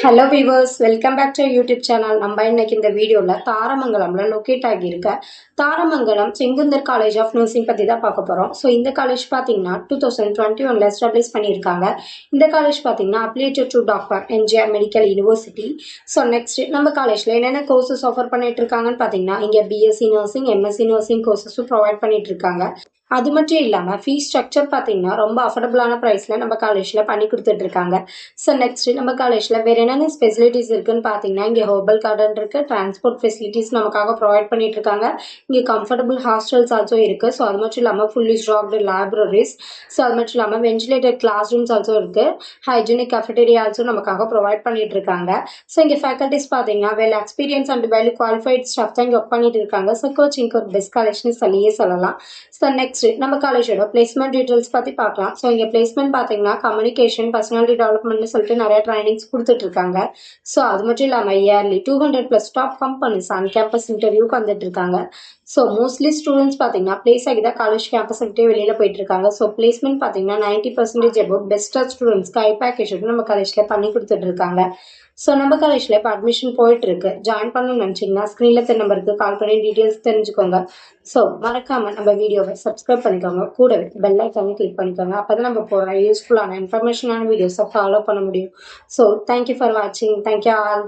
Hello viewers, welcome back to YouTube channel. நம்ம இன்னைக்கு இந்த வீடியோவில் தாரமங்கலம்ல லொக்கேட் ஆகியிருக்க Tharamangalam Sengunthar college of nursing பற்றி தான் பார்க்க போகிறோம். ஸோ இந்த காலேஜ் பார்த்தீங்கன்னா 2021 எஸ்டாப்ளிஷ் பண்ணியிருக்காங்க. இந்த காலேஜ் பார்த்தீங்கன்னா affiliated to doctor MGR medical university. So next நம்ம காலேஜில் என்னென்ன கோர்சஸ் ஆஃபர் பண்ணிட்டு இருக்காங்கன்னு பார்த்தீங்கன்னா இங்கே பிஎஸ்சி நர்சிங், எம்எஸ்சி நர்சிங் கோர்சஸும் ப்ரொவைட் பண்ணிட்டு இருக்காங்க. அது மட்டும் இல்லாமல் ஃபீஸ் ஸ்ட்ரக்சர் பார்த்தீங்கன்னா ரொம்ப அஃபோர்டபுளான ப்ரைஸில் நம்ம காலேஜில் பண்ணி கொடுத்துட்ருக்காங்க. ஸோ நெக்ஸ்ட் நம்ம காலேஜில் வேறு என்னென்ன ஃபெசிலிட்டிஸ் இருக்குன்னு பார்த்தீங்கன்னா இங்கே ஹெர்பல் கார்டன் இருக்குது, டிரான்ஸ்போர்ட் ஃபெசிலிட்டிஸ் நமக்காக ப்ரொவைட் பண்ணிட்டு இருக்காங்க. இங்கே கம்ஃபர்டபுள் ஹாஸ்டல்ஸ் ஆல்சோ இருக்குது. ஸோ அது மட்டும் இல்லாமல் ஃபுல்லி ஸ்டாக்டு லைப்ரரிஸ், ஸோ அது மட்டும் இல்லாமல் வென்டிலேட்டட் கிளாஸ் ரூம்ஸ் ஆல்சோ இருக்குது. ஹைஜீனிக் கஃபெட்டேரியா ஆல்சோ நமக்காக ப்ரொவைட் பண்ணிட்டு இருக்காங்க. ஸோ இங்கே ஃபேக்கல்ட்டிஸ் பார்த்தீங்கன்னா well experience and well qualified staff தான் இங்கே ஒர்க் பண்ணிட்டு இருக்காங்க. ஸோ கோச்சிங்க்கு ஒரு பெஸ்ட் காலேஜ்னு சொல்லியே சொல்லலாம். ஸோ நெக்ஸ்ட் நம்ம காலேஜோட பிளேஸ்மெண்ட் டீட்டெயில்ஸ் பற்றி பார்க்கலாம். ஸோ இங்கே பிளேஸ்மெண்ட் பார்த்தீங்கன்னா கம்யூனிகேஷன், பர்சனாலிட்டி டெவலப்மெண்ட்னு சொல்லிட்டு நிறைய ட்ரைனிங்ஸ் கொடுத்துட்டு இருக்காங்க. ஸோ அது மட்டும் இல்லாமல் yearly 200+ top companies on campus இன்டர்வியூக்கு வந்துட்டு இருக்காங்க. ஸோ மோஸ்ட்லி ஸ்டூடெண்ட்ஸ் பார்த்தீங்கன்னா பிளேஸ் ஆகி தான் காலேஜ் கேம்பஸ் விட்டே வெளியில் போயிட்டு இருக்காங்க. ஸோ பிளேஸ்மெண்ட் பார்த்தீங்கன்னா 90% அபவுட் பெஸ்ட்டாக ஸ்டூடெண்ட்ஸ்க்கு ஹை பேக்கேஜ் நம்ம காலேஜில் பண்ணி கொடுத்துட்டு இருக்காங்க. ஸோ நம்ம காலேஜில் இப்போ அட்மிஷன் போயிட்டு இருக்கு. ஜாயின் பண்ணணும்னு நினச்சிங்கன்னா ஸ்க்ரீனில் தெரிய நம்பருக்கு கால் பண்ணி டீட்டெயில்ஸ் தெரிஞ்சுக்கோங்க. ஸோ மறக்காமல் நம்ம வீடியோவை சப்ஸ்கிரைப் பண்ணிக்கோங்க, கூடவே பெல் ஐக்கானை கிளிக் பண்ணிக்கோங்க. அப்போ தான் நம்ம போகிற யூஸ்ஃபுல்லான இன்ஃபர்மேஷனான வீடியோஸை ஃபாலோ பண்ண முடியும். ஸோ தேங்க்யூ ஃபார் வாட்சிங். Thank you all.